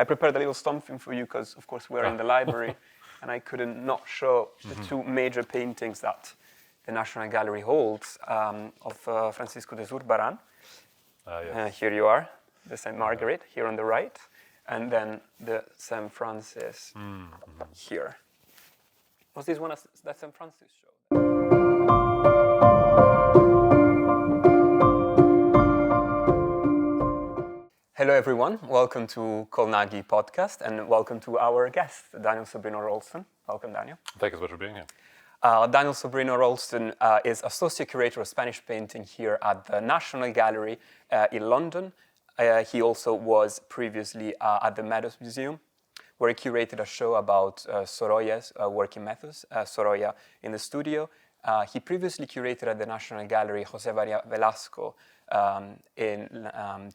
I prepared a little something for you because, of course, we're in the library, and I couldn't not show the two major paintings that the National Gallery holds of Francisco de Zurbarán. Yes. Here you are, the St. Margaret, here on the right, and then the St. Francis here. Was this one that St. Francis showed? Hello everyone, welcome to Colnaghi Podcast, and welcome to our guest, Daniel Sobrino Ralston. Welcome, Daniel. Thank you so much for being here. Daniel Sobrino Ralston is Associate Curator of Spanish Painting here at the National Gallery in London. He also was previously at the Meadows Museum, where he curated a show about Sorolla's working methods, Sorolla in the studio. He previously curated at the National Gallery José María Velasco in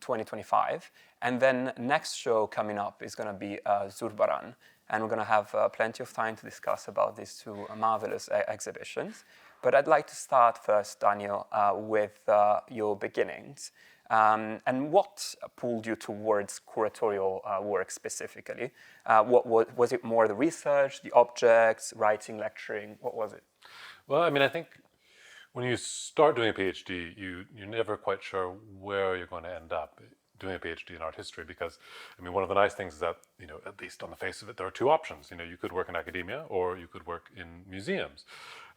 2025. And then next show coming up is going to be Zurbarán. And we're going to have plenty of time to discuss about these two marvelous exhibitions. But I'd like to start first, Daniel, with your beginnings. And what pulled you towards curatorial work specifically? Was it more the research, the objects, writing, lecturing? What was it? Well, I mean, I think when you start doing a PhD, you're never quite sure where you're going to end up doing a PhD in art history, because, I mean, one of the nice things is that, at least on the face of it, there are two options. You could work in academia or you could work in museums.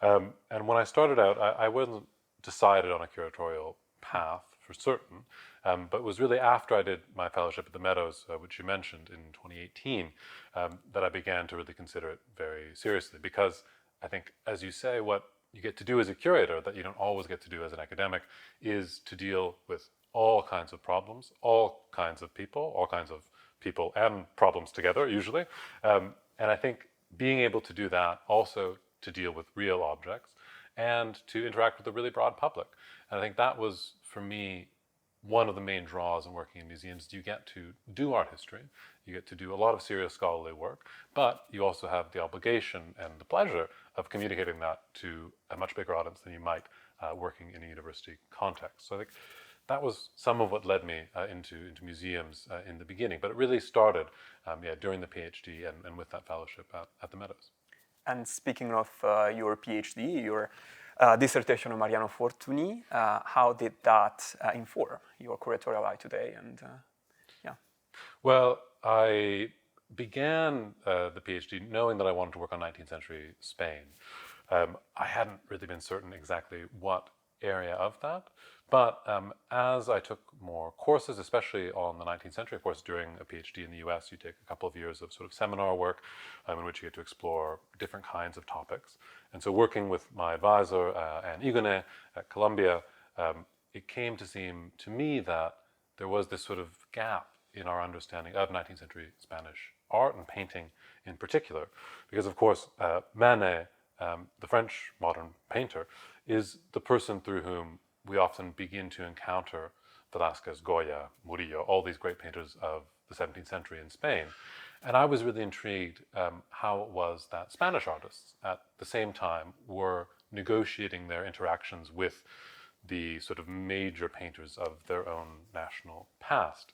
And when I started out, I wasn't decided on a curatorial path for certain, but it was really after I did my fellowship at the Meadows, which you mentioned in 2018, that I began to really consider it very seriously, because I think, as you say, what you get to do as a curator that you don't always get to do as an academic is to deal with all kinds of problems, all kinds of people and problems together, usually. And I think being able to do that, also to deal with real objects and to interact with a really broad public. And I think that was, for me, one of the main draws in working in museums. You get to do art history, you get to do a lot of serious scholarly work, but you also have the obligation and the pleasure of communicating that to a much bigger audience than you might working in a university context. So I think that was some of what led me into museums in the beginning, but it really started during the PhD and with that fellowship at the Meadows. And speaking of your PhD, your dissertation on Mariano Fortuny, how did that inform your curatorial eye today? And Well, I began the PhD knowing that I wanted to work on 19th century Spain. I hadn't really been certain exactly what area of that, but as I took more courses, especially on the 19th century, of course, during a PhD in the US, you take a couple of years of sort of seminar work in which you get to explore different kinds of topics. And so working with my advisor, Anne Igone at Columbia, it came to seem to me that there was this sort of gap in our understanding of 19th century Spanish art and painting in particular. Because, of course, Manet, the French modern painter, is the person through whom we often begin to encounter Velázquez, Goya, Murillo, all these great painters of the 17th century in Spain. And I was really intrigued how it was that Spanish artists at the same time were negotiating their interactions with the sort of major painters of their own national past.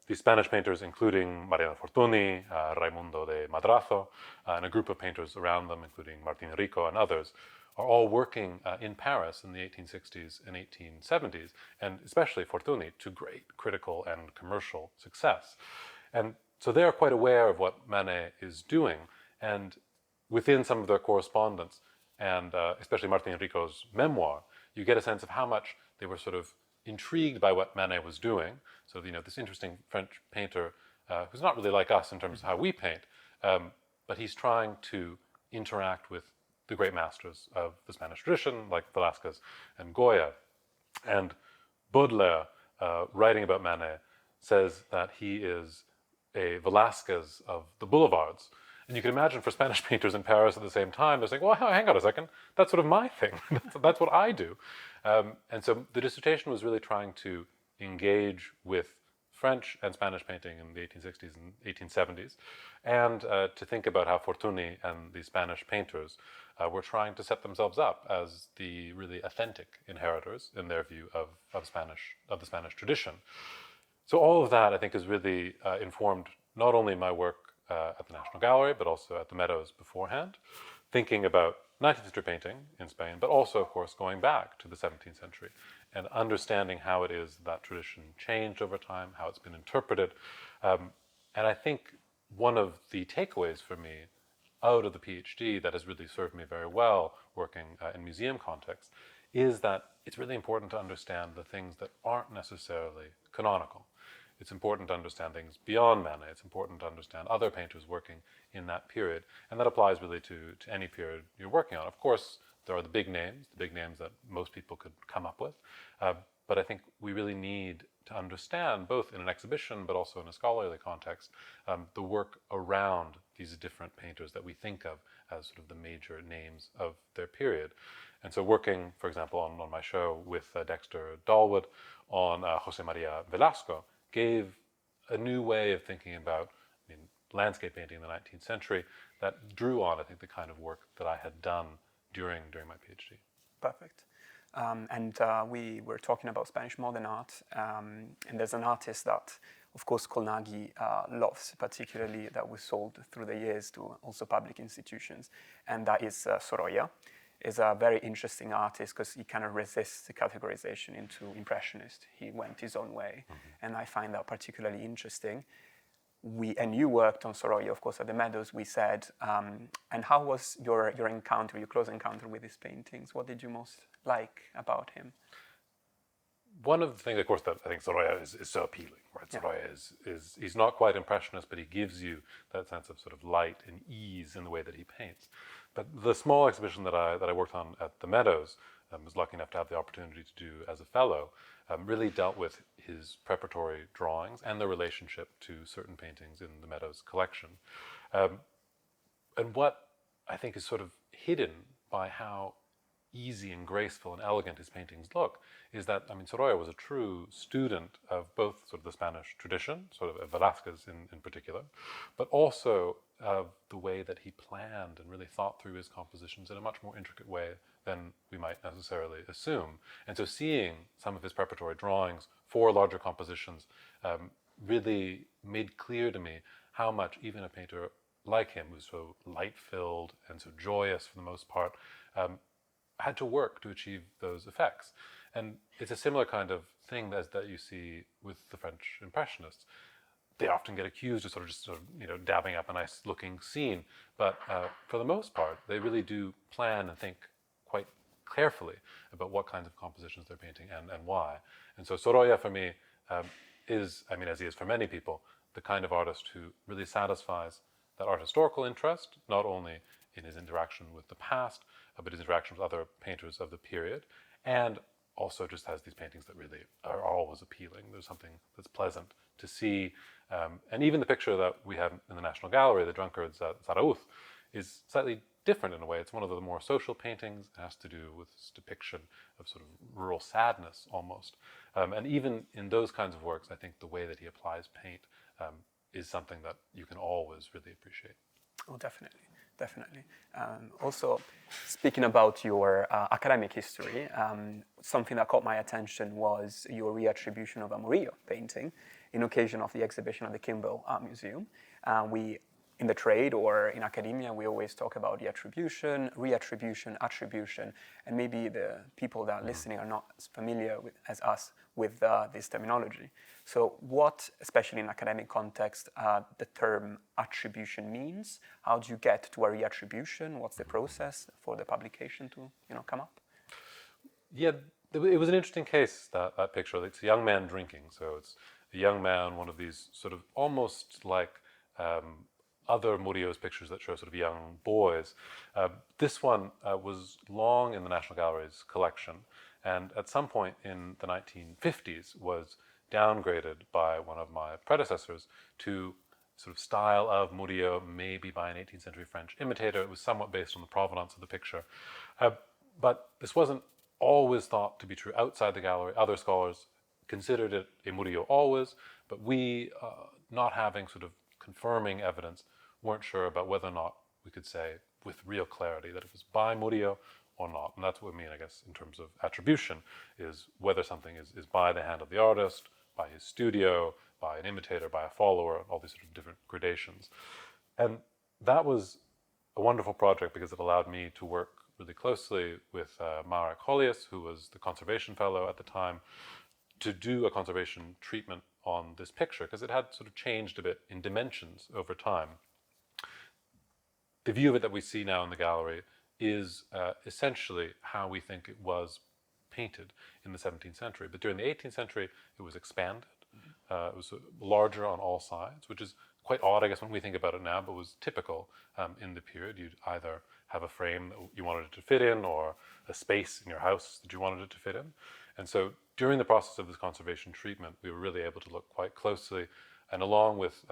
These Spanish painters, including Mariano Fortuny, Raimundo de Madrazo, and a group of painters around them, including Martin Rico and others, are all working in Paris in the 1860s and 1870s, and especially Fortuny, to great critical and commercial success. And so they are quite aware of what Manet is doing, and within some of their correspondence, and especially Martin Rico's memoir, you get a sense of how much they were sort of intrigued by what Manet was doing. So, this interesting French painter who's not really like us in terms of how we paint, but he's trying to interact with the great masters of the Spanish tradition, like Velázquez and Goya. And Baudelaire, writing about Manet, says that he is a Velázquez of the boulevards. And you can imagine for Spanish painters in Paris at the same time, they're saying, well, hang on a second, that's sort of my thing. That's what I do. And so the dissertation was really trying to engage with French and Spanish painting in the 1860s and 1870s, and to think about how Fortuny and the Spanish painters were trying to set themselves up as the really authentic inheritors, in their view, of the Spanish tradition. So all of that, I think, has really informed not only my work at the National Gallery, but also at the Meadows beforehand, thinking about 19th century painting in Spain, but also, of course, going back to the 17th century and understanding how it is that tradition changed over time, how it's been interpreted. And I think one of the takeaways for me out of the PhD that has really served me very well working in museum context is that it's really important to understand the things that aren't necessarily canonical. It's important to understand things beyond Manet. It's important to understand other painters working in that period. And that applies really to any period you're working on. Of course, there are the big names that most people could come up with. But I think we really need to understand, both in an exhibition but also in a scholarly context, the work around these different painters that we think of as sort of the major names of their period. And so working, for example, on my show with Dexter Dahlwood on Jose Maria Velasco gave a new way of thinking about landscape painting in the 19th century that drew on, I think, the kind of work that I had done during my PhD. Perfect. And we were talking about Spanish modern art, and there's an artist that, of course, Colnaghi loves, particularly, that was sold through the years to also public institutions, and that is Sorolla. Is a very interesting artist because he kind of resists the categorization into impressionist. He went his own way, and I find that particularly interesting. And you worked on Sorolla, of course, at the Meadows, we said. And how was your encounter, your close encounter with his paintings? What did you most like about him? One of the things, of course, that I think Sorolla is so appealing, right? Yeah. Sorolla is he's not quite impressionist, but he gives you that sense of sort of light and ease in the way that he paints. But the small exhibition that I worked on at the Meadows, was lucky enough to have the opportunity to do as a fellow, really dealt with his preparatory drawings and their relationship to certain paintings in the Meadows collection. And what I think is sort of hidden by how easy and graceful and elegant his paintings look is that, Sorolla was a true student of both sort of the Spanish tradition, sort of Velázquez in particular, but also of the way that he planned and really thought through his compositions in a much more intricate way than we might necessarily assume. And so seeing some of his preparatory drawings for larger compositions really made clear to me how much even a painter like him, who's so light-filled and so joyous for the most part, had to work to achieve those effects. And it's a similar kind of thing as that you see with the French Impressionists. They often get accused of sort of dabbing up a nice looking scene, but for the most part, they really do plan and think quite carefully about what kinds of compositions they're painting and why. And so Sorolla for me is, as he is for many people, the kind of artist who really satisfies that art historical interest, not only in his interaction with the past, but his interaction with other painters of the period, and also just has these paintings that really are always appealing. There's something that's pleasant to see. And even the picture that we have in the National Gallery, the drunkards at Zarauz, is slightly different in a way. It's one of the more social paintings. It has to do with this depiction of sort of rural sadness almost. And even in those kinds of works, I think the way that he applies paint is something that you can always really appreciate. Oh, definitely. Also, speaking about your academic history, something that caught my attention was your reattribution of a Murillo painting in occasion of the exhibition at the Kimball Art Museum. In the trade or in academia, we always talk about the attribution, reattribution, attribution, and maybe the people that are listening are not as familiar as us with this terminology. So what, especially in academic context, the term attribution means? How do you get to a reattribution? What's the process for the publication to come up? Yeah, it was an interesting case, that picture. It's a young man drinking. So it's a young man, one of these sort of almost like other Murillo's pictures that show sort of young boys. This one was long in the National Gallery's collection, and at some point in the 1950s was downgraded by one of my predecessors to sort of style of Murillo, maybe by an 18th century French imitator. It was somewhat based on the provenance of the picture. But this wasn't always thought to be true outside the gallery. Other scholars considered it a Murillo always, but we, not having sort of confirming evidence, weren't sure about whether or not we could say with real clarity that it was by Murillo or not. And that's what we mean, I guess, in terms of attribution, is whether something is by the hand of the artist, by his studio, by an imitator, by a follower, all these sort of different gradations. And that was a wonderful project because it allowed me to work really closely with Marek Holias, who was the conservation fellow at the time, to do a conservation treatment on this picture, because it had sort of changed a bit in dimensions over time. The view of it that we see now in the gallery is essentially how we think it was painted in the 17th century. But during the 18th century, it was expanded. It was larger on all sides, which is quite odd, I guess, when we think about it now, but was typical in the period. You'd either have a frame that you wanted it to fit in, or a space in your house that you wanted it to fit in. And so during the process of this conservation treatment, we were really able to look quite closely, and along with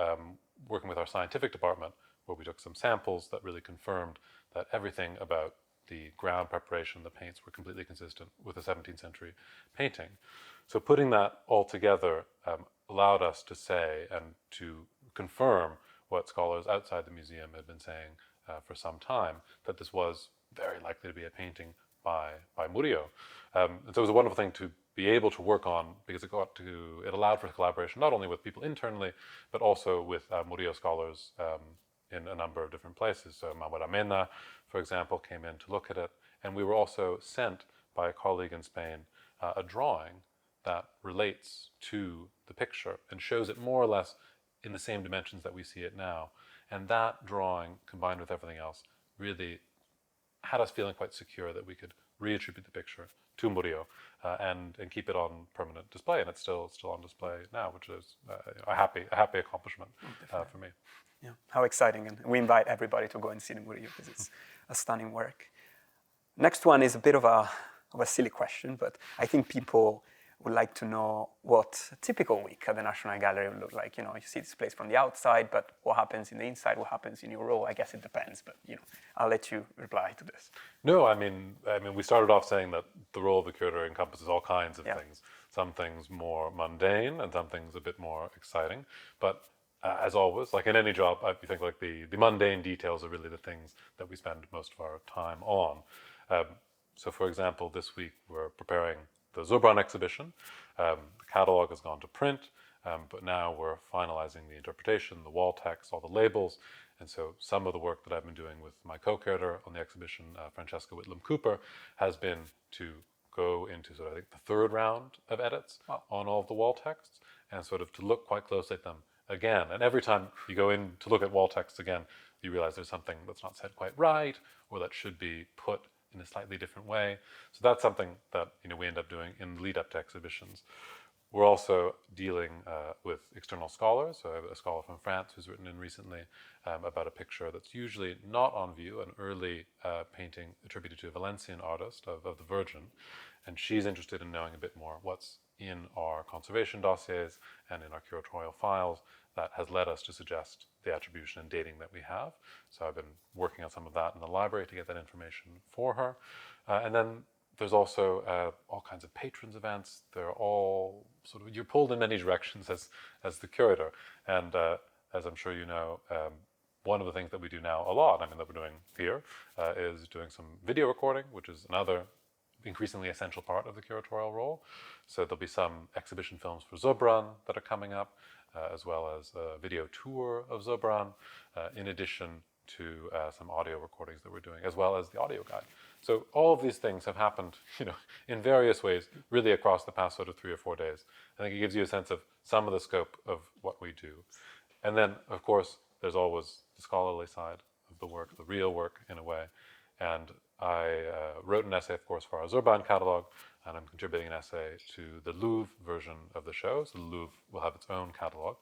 working with our scientific department, where we took some samples that really confirmed that everything about the ground preparation, the paints, were completely consistent with a 17th century painting. So putting that all together allowed us to say and to confirm what scholars outside the museum had been saying for some time, that this was very likely to be a painting by Murillo. And so it was a wonderful thing to be able to work on, because it allowed for collaboration not only with people internally, but also with Murillo scholars in a number of different places. So Manuel Amena, for example, came in to look at it, and we were also sent by a colleague in Spain a drawing that relates to the picture and shows it more or less in the same dimensions that we see it now. And that drawing, combined with everything else, really had us feeling quite secure that we could reattribute the picture to Murillo and keep it on permanent display. And it's still on display now, which is a happy accomplishment for me. Yeah, how exciting. And we invite everybody to go and see the Murillo, because it's a stunning work. Next one is a bit of a silly question, but I think people would like to know what a typical week at the National Gallery would look like. You know, you see this place from the outside, but what happens in the inside, what happens in your role? I guess it depends, but I'll let you reply to this. No, I mean, we started off saying that the role of the curator encompasses all kinds of things. Some things more mundane, and some things a bit more exciting. But as always, like in any job, I think like the mundane details are really the things that we spend most of our time on. So, for example, this week we're preparing the Zobran exhibition. The catalog has gone to print, but now we're finalizing the interpretation, the wall text, all the labels. And so some of the work that I've been doing with my co-curator on the exhibition, Francesca Whitlam Cooper, has been to go into sort of, I think, the third round of edits on all of the wall texts, and sort of to look quite closely at them again. And every time you go in to look at wall text again, you realize there's something that's not said quite right, or that should be put in a slightly different way. So that's something that we end up doing in the lead up to exhibitions. We're also dealing with external scholars. So I have a scholar from France who's written in recently about a picture that's usually not on view, an early painting attributed to a Valencian artist of the Virgin. And she's interested in knowing a bit more what's in our conservation dossiers and in our curatorial files that has led us to suggest the attribution and dating that we have. So I've been working on some of that in the library to get that information for her. And then there's also all kinds of patrons events. They're all sort of, you're pulled in many directions as the curator. And as I'm sure you know, one of the things that we do now a lot, that we're doing here, is doing some video recording, which is another increasingly essential part of the curatorial role. So there'll be some exhibition films for Zobran that are coming up, as well as a video tour of Zobran, in addition to some audio recordings that we're doing, as well as the audio guide. So all of these things have happened, in various ways, really across the past sort of 3 or 4 days. I think it gives you a sense of some of the scope of what we do. And then, of course, there's always the scholarly side of the work, the real work in a way. And I wrote an essay, of course, for our Zobran catalog, and I'm contributing an essay to the Louvre version of the show. So the Louvre will have its own catalog,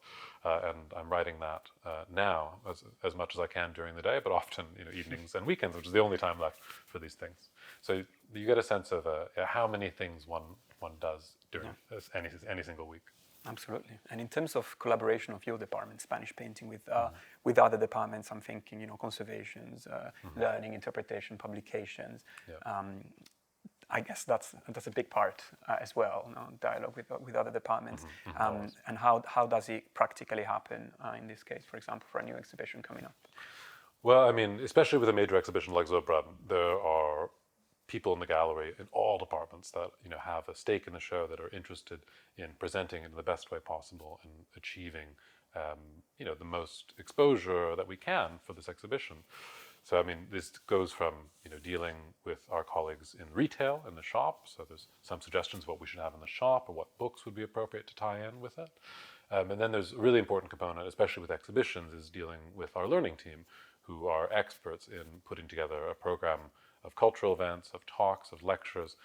and I'm writing that now as much as I can during the day, but often evenings and weekends, which is the only time left for these things. So you get a sense of how many things one does during any single week. Absolutely. And in terms of collaboration of your department, Spanish painting, with other departments, I'm thinking, conservations, learning, interpretation, publications. Yeah. I guess that's a big part as well, dialogue with other departments. And how does it practically happen in this case, for example, for a new exhibition coming up? Well, especially with a major exhibition like Zobran, there are people in the gallery in all departments that have a stake in the show, that are interested in presenting it in the best way possible and achieving the most exposure that we can for this exhibition. So I mean, this goes from dealing with our colleagues in retail in the shop. So there's some suggestions of what we should have in the shop or what books would be appropriate to tie in with it. And then there's a really important component, especially with exhibitions, is dealing with our learning team, who are experts in putting together a program of cultural events, of talks, of lectures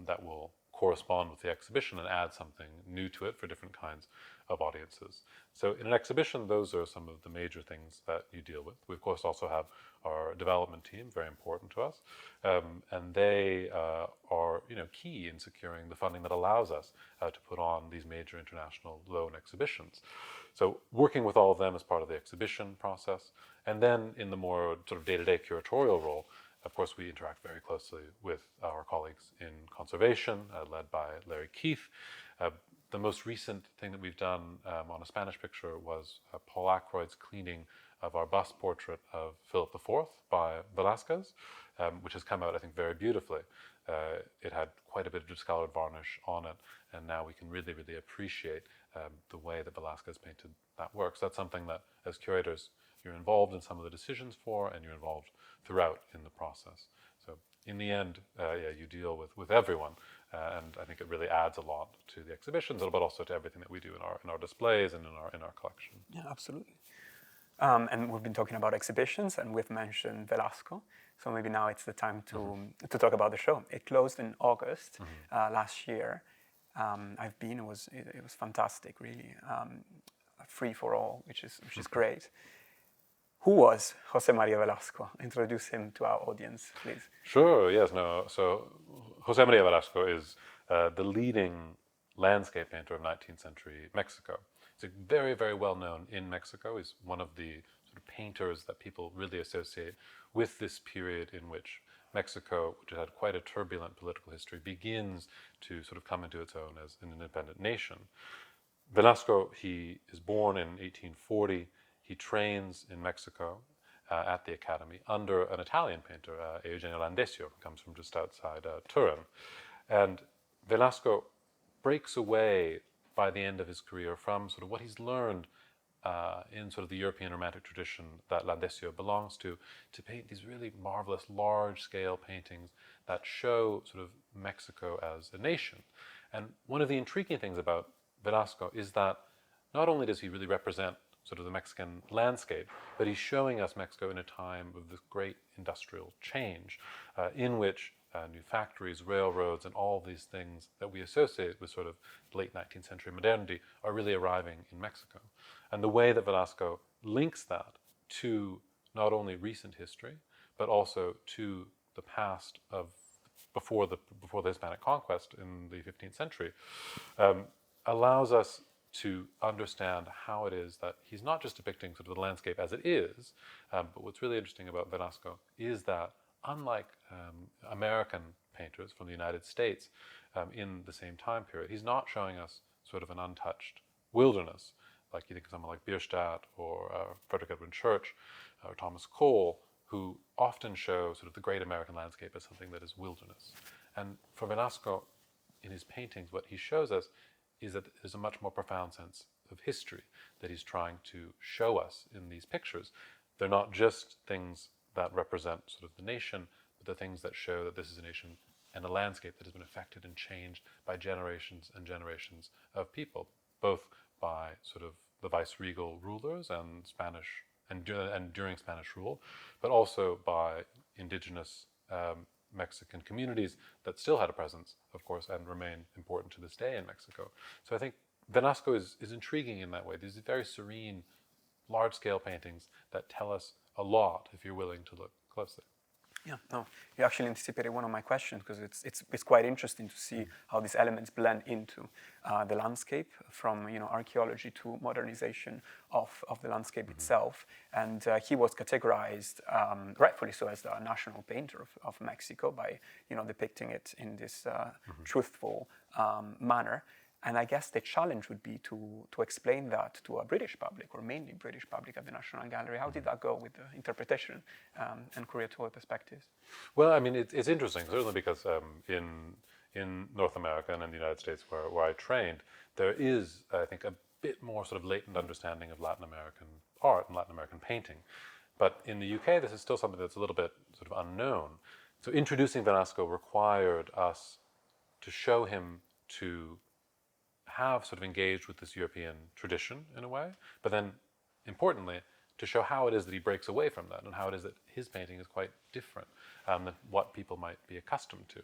that will correspond with the exhibition and add something new to it for different kinds of audiences. So in an exhibition, those are some of the major things that you deal with. We, of course, also have our development team, very important to us, and they are key in securing the funding that allows us to put on these major international loan exhibitions. So working with all of them as part of the exhibition process, and then in the more sort of day-to-day curatorial role, of course, we interact very closely with our colleagues in conservation, led by Larry Keith. The most recent thing that we've done on a Spanish picture was Paul Ackroyd's cleaning of our bust portrait of Philip IV by Velázquez, which has come out, I think, very beautifully. It had quite a bit of discolored varnish on it, and now we can really, really appreciate the way that Velázquez painted that work. So that's something that, as curators, you're involved in some of the decisions for, and you're involved throughout in the process. So in the end, you deal with everyone, and I think it really adds a lot to the exhibitions, but also to everything that we do in our displays and in our collection. Yeah, absolutely. And we've been talking about exhibitions, and we've mentioned Velasco. So maybe now it's the time to talk about the show. It closed in August last year. I've been. It was fantastic, really. Free for all, which is great. Who was Jose Maria Velasco? Introduce him to our audience, please. Sure, yes, no. So Jose Maria Velasco is the leading landscape painter of 19th century Mexico. He's very, very well known in Mexico. He's one of the sort of painters that people really associate with this period in which Mexico, which had quite a turbulent political history, begins to sort of come into its own as an independent nation. Velasco, he is born in 1840. He trains in Mexico at the Academy under an Italian painter, Eugenio Landesio, who comes from just outside Turin. And Velasco breaks away by the end of his career from sort of what he's learned in sort of the European Romantic tradition that Landesio belongs to paint these really marvelous large-scale paintings that show sort of Mexico as a nation. And one of the intriguing things about Velasco is that not only does he really represent sort of the Mexican landscape, but he's showing us Mexico in a time of this great industrial change in which new factories, railroads, and all these things that we associate with sort of late 19th century modernity are really arriving in Mexico. And the way that Velasco links that to not only recent history, but also to the past of before the Hispanic conquest in the 15th century, allows us to understand how it is that he's not just depicting sort of the landscape as it is, but what's really interesting about Velasco is that unlike American painters from the United States in the same time period, he's not showing us sort of an untouched wilderness, like you think of someone like Bierstadt or Frederick Edwin Church or Thomas Cole, who often show sort of the great American landscape as something that is wilderness. And for Velasco, in his paintings, what he shows us is that there's a much more profound sense of history that he's trying to show us in these pictures. They're not just things that represent sort of the nation, but the things that show that this is a nation and a landscape that has been affected and changed by generations and generations of people, both by sort of the viceregal rulers and Spanish and during Spanish rule, but also by indigenous Mexican communities that still had a presence, of course, and remain important to this day in Mexico. So I think Velasco is intriguing in that way. These are very serene, large-scale paintings that tell us a lot if you're willing to look closely. Yeah, no, you actually anticipated one of my questions, because it's quite interesting to see how these elements blend into the landscape, from archaeology to modernization of the landscape itself. And he was categorized, rightfully so, as the national painter of Mexico by depicting it in this truthful manner. And I guess the challenge would be to explain that to a British public, or mainly British public at the National Gallery. How did that go with the interpretation and curatorial perspectives? Well, I mean, it's interesting, certainly because in North America and in the United States where I trained, there is, I think, a bit more sort of latent understanding of Latin American art and Latin American painting. But in the UK, this is still something that's a little bit sort of unknown. So introducing Velasco required us to show him to have sort of engaged with this European tradition in a way, but then importantly, to show how it is that he breaks away from that and how it is that his painting is quite different than what people might be accustomed to.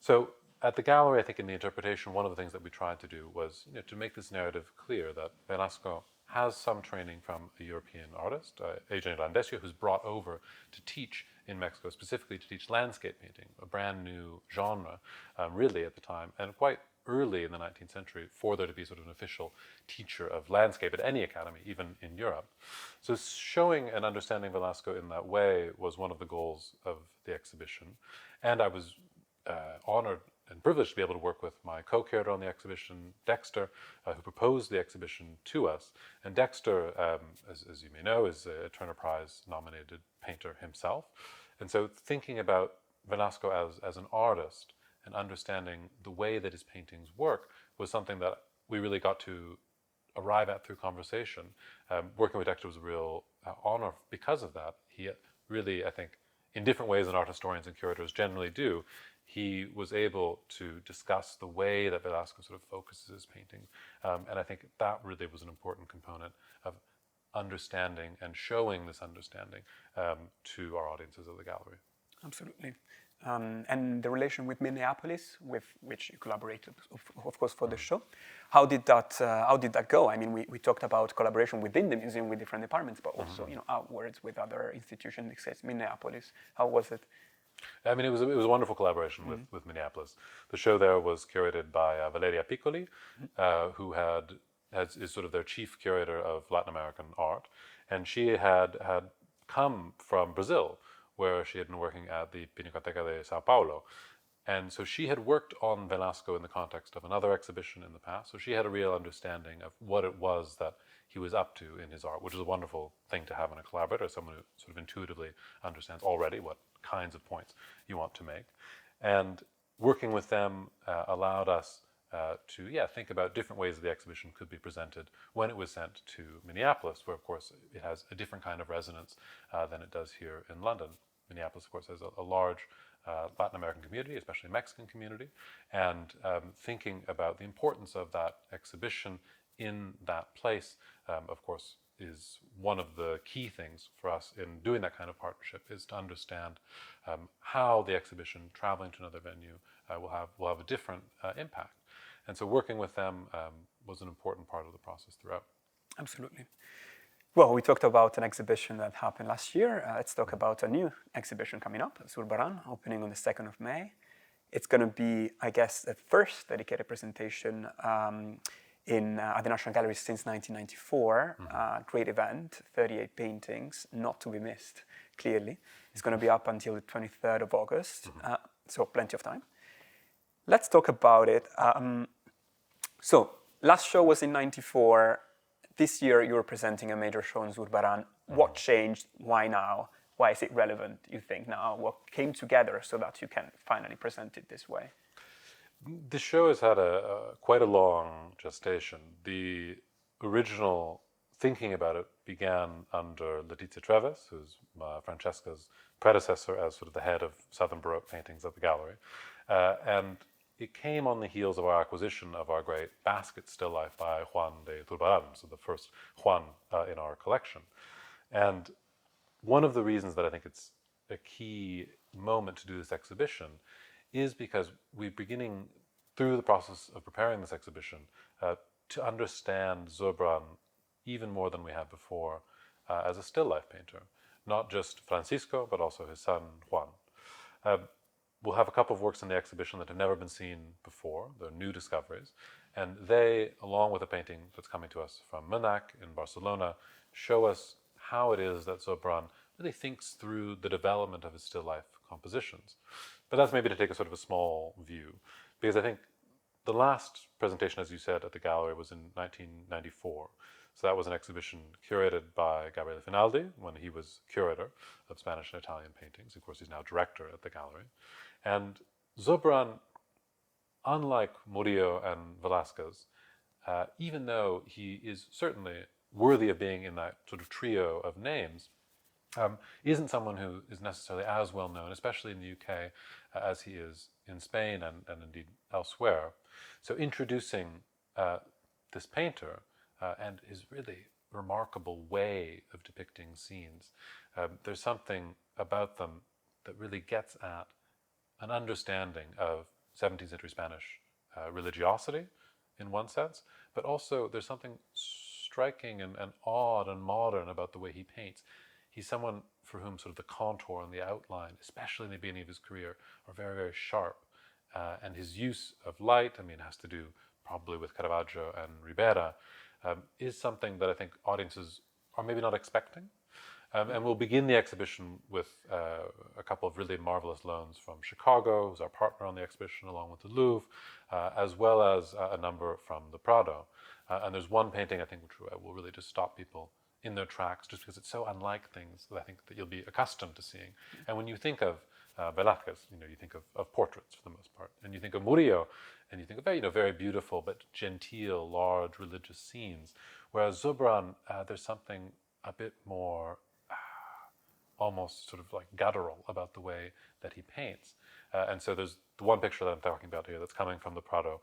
So at the gallery, I think in the interpretation, one of the things that we tried to do was to make this narrative clear that Velasco has some training from a European artist, Adrian Landesio, who's brought over to teach in Mexico, specifically to teach landscape painting, a brand new genre, really at the time, and quite early in the 19th century for there to be sort of an official teacher of landscape at any academy, even in Europe. So showing and understanding Velasco in that way was one of the goals of the exhibition. And I was honored and privileged to be able to work with my co-curator on the exhibition, Dexter, who proposed the exhibition to us. And Dexter, as you may know, is a Turner Prize nominated painter himself. And so thinking about Velasco as an artist and understanding the way that his paintings work was something that we really got to arrive at through conversation. Working with Dexter was a real honor because of that. He really, I think, in different ways than art historians and curators generally do, he was able to discuss the way that Velasco sort of focuses his painting. And I think that really was an important component of understanding and showing this understanding to our audiences at the gallery. Absolutely. And the relation with Minneapolis, with which you collaborated, of course, for the show, how did that go? I mean, we talked about collaboration within the museum with different departments, but also outwards with other institutions. Like Minneapolis, how was it? I mean, it was a wonderful collaboration with Minneapolis. The show there was curated by Valeria Piccoli, who is sort of their chief curator of Latin American art, and she had come from Brazil, where she had been working at the Pinacoteca de Sao Paulo. And so she had worked on Velasco in the context of another exhibition in the past. So she had a real understanding of what it was that he was up to in his art, which is a wonderful thing to have in a collaborator, someone who sort of intuitively understands already what kinds of points you want to make. And working with them allowed us to think about different ways the exhibition could be presented when it was sent to Minneapolis, where, of course, it has a different kind of resonance than it does here in London. Minneapolis, of course, has a large Latin American community, especially Mexican community, and thinking about the importance of that exhibition in that place, of course, is one of the key things for us in doing that kind of partnership, is to understand how the exhibition traveling to another venue will have a different impact. And so working with them was an important part of the process throughout. Absolutely. Well, we talked about an exhibition that happened last year. Let's talk about a new exhibition coming up, Zurbarán, opening on the 2nd of May. It's going to be, I guess, the first dedicated presentation at the National Gallery since 1994. Great event, 38 paintings, not to be missed, clearly. It's going to be up until the 23rd of August, so plenty of time. Let's talk about it. So, last show was in 94. This year you were presenting a major show in Zurbarán. What changed? Why now? Why is it relevant, you think, now? What came together so that you can finally present it this way? The show has had quite a long gestation. The original thinking about it began under Letizia Treves, who's Francesca's predecessor as sort of the head of Southern Baroque paintings at the gallery. And it came on the heels of our acquisition of our great basket still life by Juan de Zurbarán, so the first Juan in our collection. And one of the reasons that I think it's a key moment to do this exhibition is because we're beginning, through the process of preparing this exhibition, to understand Zurbarán even more than we have before as a still life painter. Not just Francisco, but also his son, Juan. We'll have a couple of works in the exhibition that have never been seen before. They're new discoveries. And they, along with a painting that's coming to us from Mnac in Barcelona, show us how it is that Zurbarán really thinks through the development of his still life compositions. But that's maybe to take a sort of a small view, because I think the last presentation, as you said, at the gallery was in 1994. So that was an exhibition curated by Gabriele Finaldi when he was curator of Spanish and Italian paintings. Of course, he's now director at the gallery. And Zobran, unlike Murillo and Velázquez, even though he is certainly worthy of being in that sort of trio of names, isn't someone who is necessarily as well known, especially in the UK, as he is in Spain and indeed elsewhere. So introducing this painter and his really remarkable way of depicting scenes, there's something about them that really gets at an understanding of 17th century Spanish religiosity in one sense, but also there's something striking and odd and modern about the way he paints. He's someone for whom sort of the contour and the outline, especially in the beginning of his career, are very, very sharp. And his use of light, I mean, has to do probably with Caravaggio and Ribera, is something that I think audiences are maybe not expecting. And we'll begin the exhibition with a couple of really marvelous loans from Chicago, who's our partner on the exhibition, along with the Louvre, as well as a number from the Prado. And there's one painting, I think, which will really just stop people in their tracks, just because it's so unlike things that I think that you'll be accustomed to seeing. And when you think of Velázquez, you think of portraits for the most part, and you think of Murillo, and you think of very, very beautiful but genteel, large religious scenes. Whereas Zobran, there's something a bit more almost sort of like guttural about the way that he paints. And so there's the one picture that I'm talking about here that's coming from the Prado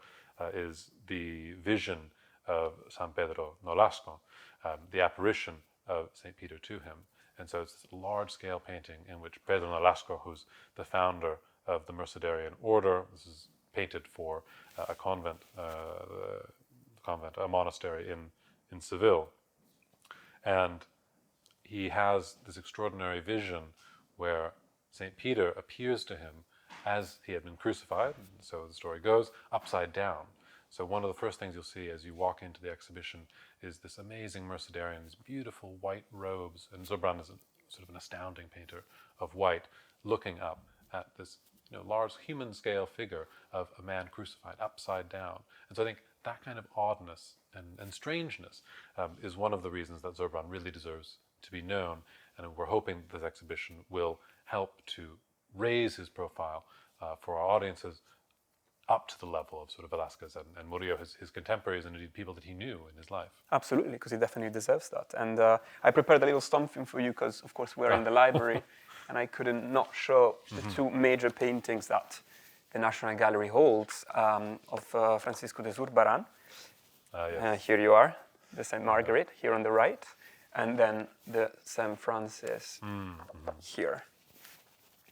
is the vision of San Pedro Nolasco, the apparition of St. Peter to him. And so it's this large-scale painting in which Pedro Nolasco, who's the founder of the Mercedarian order, this is painted for a convent, a monastery in Seville. And he has this extraordinary vision where St. Peter appears to him as he had been crucified, so the story goes, upside down. So one of the first things you'll see as you walk into the exhibition is this amazing Mercedarian, these beautiful white robes, and Zobran is sort of an astounding painter of white, looking up at this large human-scale figure of a man crucified upside down. And so I think that kind of oddness and strangeness is one of the reasons that Zobran really deserves to be known, and we're hoping this exhibition will help to raise his profile for our audiences up to the level of sort of Velázquez and Murillo, his contemporaries, and indeed people that he knew in his life. Absolutely, because he definitely deserves that. And I prepared a little something for you because, of course, we're in the library, and I couldn't not show the two major paintings that the National Gallery holds of Francisco de Zurbarán. Yes. Here you are, the St. Margaret, here on the right, and then the St. Francis here.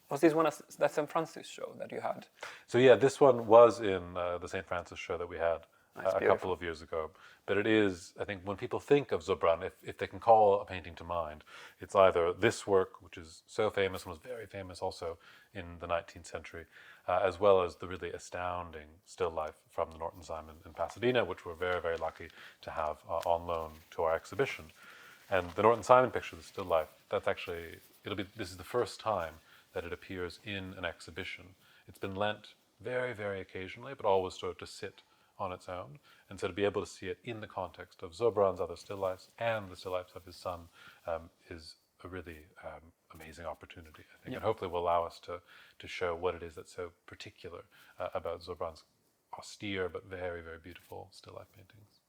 Was this one that St. Francis show that you had? So yeah, this one was in the St. Francis show that we had a couple of years ago. But it is, I think, when people think of Zobran, if they can call a painting to mind, it's either this work, which is so famous and was very famous also in the 19th century, as well as the really astounding still life from the Norton Simon in Pasadena, which we're very, very lucky to have on loan to our exhibition. And the Norton Simon picture, the still life, that's actually, this is the first time that it appears in an exhibition. It's been lent very, very occasionally, but always sort of to sit on its own. And so to be able to see it in the context of Zobran's other still lifes and the still lifes of his son is a really amazing opportunity, I think. And hopefully will allow us to show what it is that's so particular about Zobran's austere but very, very beautiful still life paintings.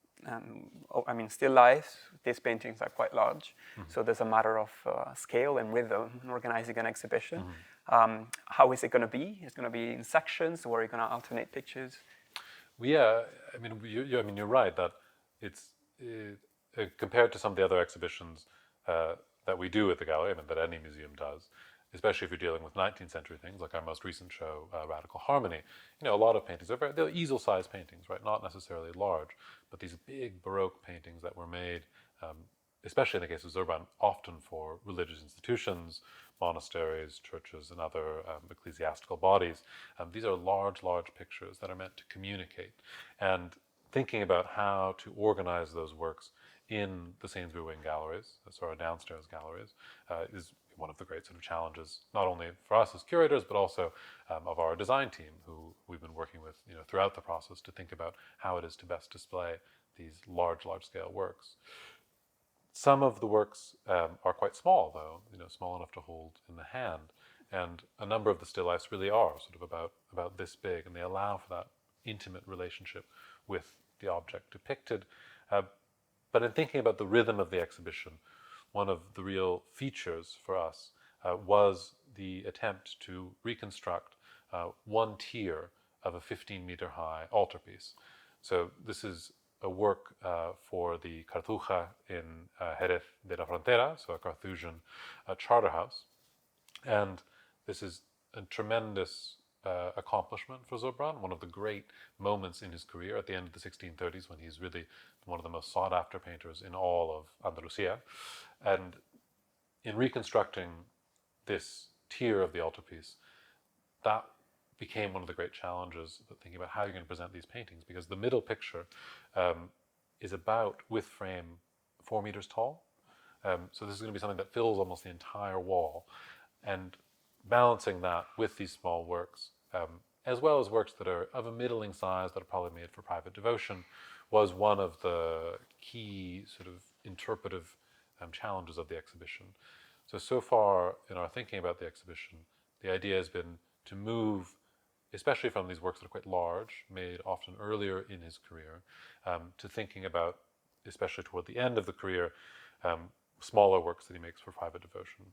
Still life, these paintings are quite large, so there's a matter of scale and rhythm in organizing an exhibition. How is it going to be? It's going to be in sections, or are you going to alternate pictures? Yeah, you're right that it's compared to some of the other exhibitions that we do at the gallery, that any museum does, especially if you're dealing with 19th century things, like our most recent show, Radical Harmony. A lot of paintings, they're easel-sized paintings, right? Not necessarily large, but these big Baroque paintings that were made, especially in the case of Zurbarán, often for religious institutions, monasteries, churches, and other ecclesiastical bodies. These are large, large pictures that are meant to communicate. And thinking about how to organize those works in the Sainsbury Wing galleries, so our downstairs galleries, is one of the great sort of challenges, not only for us as curators, but also of our design team, who we've been working with, throughout the process to think about how it is to best display these large-scale works. Some of the works are quite small, though, small enough to hold in the hand, and a number of the still lifes really are sort of about this big, and they allow for that intimate relationship with the object depicted. But in thinking about the rhythm of the exhibition, one of the real features for us was the attempt to reconstruct one tier of a 15-meter high altarpiece. So this is a work for the Cartuja in Jerez de la Frontera, so a Carthusian charter house. And this is a tremendous accomplishment for Zobran, one of the great moments in his career at the end of the 1630s, when he's really one of the most sought-after painters in all of Andalusia. And in reconstructing this tier of the altarpiece, that became one of the great challenges, thinking about how you're going to present these paintings, because the middle picture is about, with frame, 4 meters tall. So this is going to be something that fills almost the entire wall. And balancing that with these small works, as well as works that are of a middling size that are probably made for private devotion, was one of the key sort of interpretive challenges of the exhibition. So far in our thinking about the exhibition, the idea has been to move, especially from these works that are quite large, made often earlier in his career, to thinking about, especially toward the end of the career, smaller works that he makes for private devotion.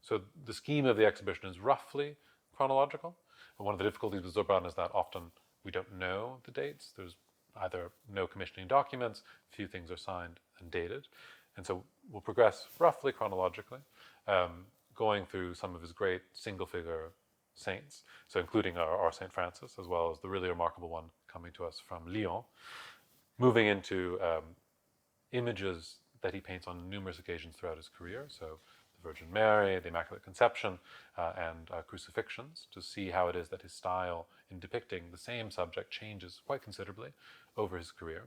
So the scheme of the exhibition is roughly chronological. And one of the difficulties with Zobran is that often we don't know the dates. There's either no commissioning documents, few things are signed and dated. And so we'll progress roughly chronologically, going through some of his great single-figure saints, so including our St. Francis, as well as the really remarkable one coming to us from Lyon, moving into images that he paints on numerous occasions throughout his career, so the Virgin Mary, the Immaculate Conception, and crucifixions, to see how it is that his style in depicting the same subject changes quite considerably over his career.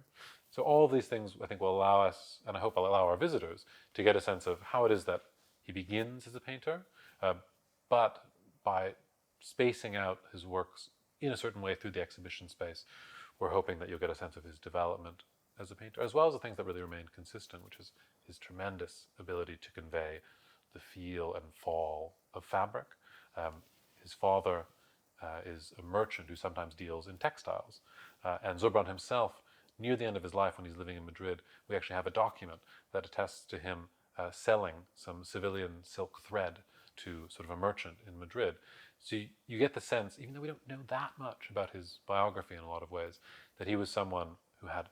So all of these things, I think, will allow us, and I hope will allow our visitors, to get a sense of how it is that he begins as a painter, but by spacing out his works in a certain way through the exhibition space, we're hoping that you'll get a sense of his development as a painter, as well as the things that really remain consistent, which is his tremendous ability to convey the feel and fall of fabric. His father is a merchant who sometimes deals in textiles, and Zobran himself, near the end of his life when he's living in Madrid, we actually have a document that attests to him selling some civilian silk thread to sort of a merchant in Madrid. So you get the sense, even though we don't know that much about his biography in a lot of ways, that he was someone who had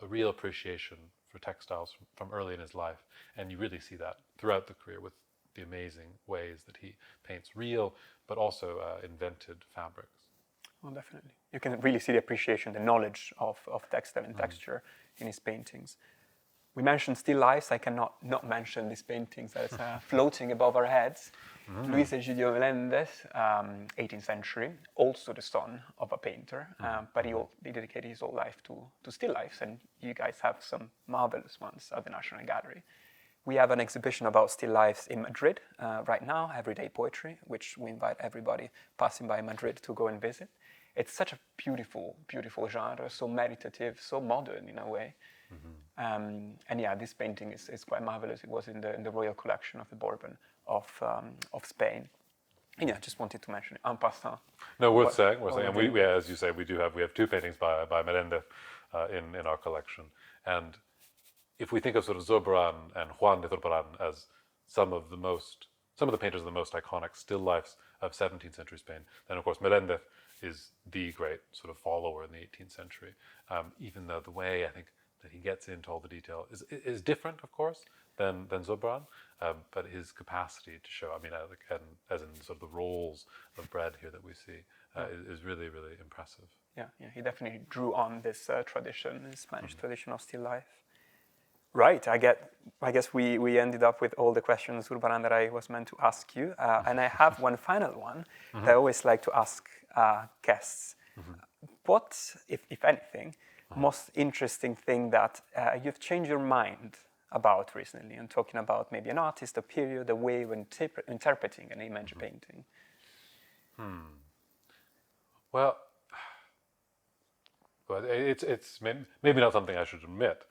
a real appreciation for textiles from early in his life. And you really see that throughout the career with the amazing ways that he paints real, but also invented fabrics. Well, definitely. You can really see the appreciation, the knowledge of textile and texture in his paintings. We mentioned still lifes. I cannot not mention these paintings that's floating above our heads. Luis Egidio Melendez, 18th century, also the son of a painter, but he dedicated his whole life to still lifes, and you guys have some marvelous ones at the National Gallery. We have an exhibition about still lifes in Madrid right now, Everyday Poetry, which we invite everybody passing by Madrid to go and visit. It's such a beautiful, beautiful genre, so meditative, so modern in a way. And yeah, this painting is quite marvelous. It was in the royal collection of the Bourbon of Spain. And yeah, just wanted to mention it en passant. No, worth saying. And we, as you say, we have 2 paintings by Melendez in our collection. And if we think of sort of Zobran and Juan de Zurbarán as some of the painters of the most iconic still lifes of 17th century Spain, then of course Melendez is the great sort of follower in the 18th century. Even though the way I think that he gets into all the detail is different, of course, than Zobran, but his capacity to show, and as in sort of the rolls of bread here that we see, is really, really impressive. Yeah, he definitely drew on this tradition, this Spanish tradition of still life. Right, I guess we ended up with all the questions, Zurbarán, that I was meant to ask you, and I have one final one that I always like to ask guests. What, if anything, most interesting thing that you've changed your mind about recently, and talking about maybe an artist, a period, a way of interpreting an image painting. Well, it's maybe not something I should admit,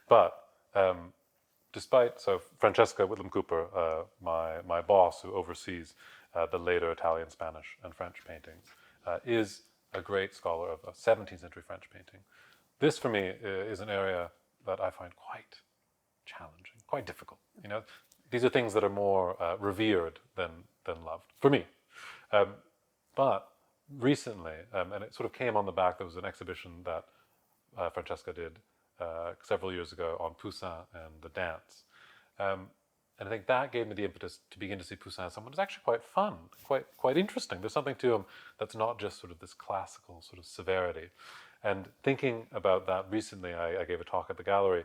but so Francesca Whitlam Cooper, my boss who oversees the later Italian, Spanish, and French paintings, is a great scholar of 17th century French painting. This, for me, is an area that I find quite challenging, quite difficult. These are things that are more revered than loved, for me. But recently, and it sort of came on the back, there was an exhibition that Francesca did several years ago on Poussin and the dance. And I think that gave me the impetus to begin to see Poussin as someone who's actually quite fun, quite interesting. There's something to him that's not just sort of this classical sort of severity. And thinking about that recently, I gave a talk at the gallery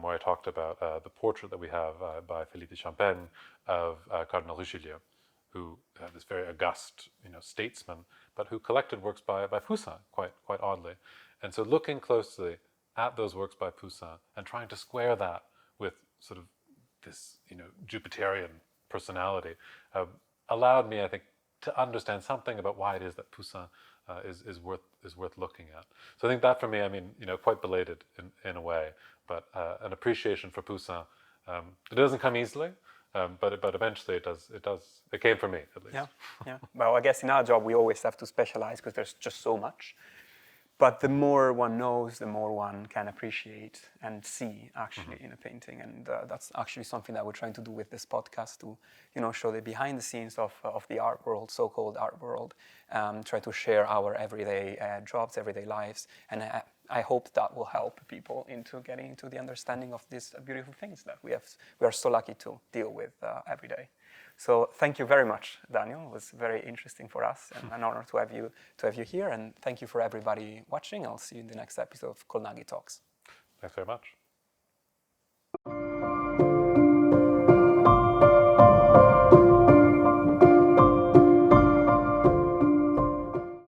where I talked about the portrait that we have by Philippe de Champaigne of Cardinal Richelieu, who this very august, statesman, but who collected works by Poussin quite oddly. And so looking closely at those works by Poussin and trying to square that with sort of this, Jupiterian personality allowed me, I think, to understand something about why it is that Poussin is worth looking at. So I think that for me, quite belated in a way, but an appreciation for Poussin. It doesn't come easily, but eventually it does. It came for me, at least. Yeah. Well, I guess in our job we always have to specialize because there's just so much. But the more one knows, the more one can appreciate and see actually in a painting, and that's actually something that we're trying to do with this podcast to, show the behind the scenes of the art world, so-called art world, try to share our everyday jobs, everyday lives, and I hope that will help people into getting into the understanding of these beautiful things that we are so lucky to deal with every day. So thank you very much, Daniel. It was very interesting for us and an honor to have you here. And thank you for everybody watching. I'll see you in the next episode of Colnaghi Talks. Thanks very much.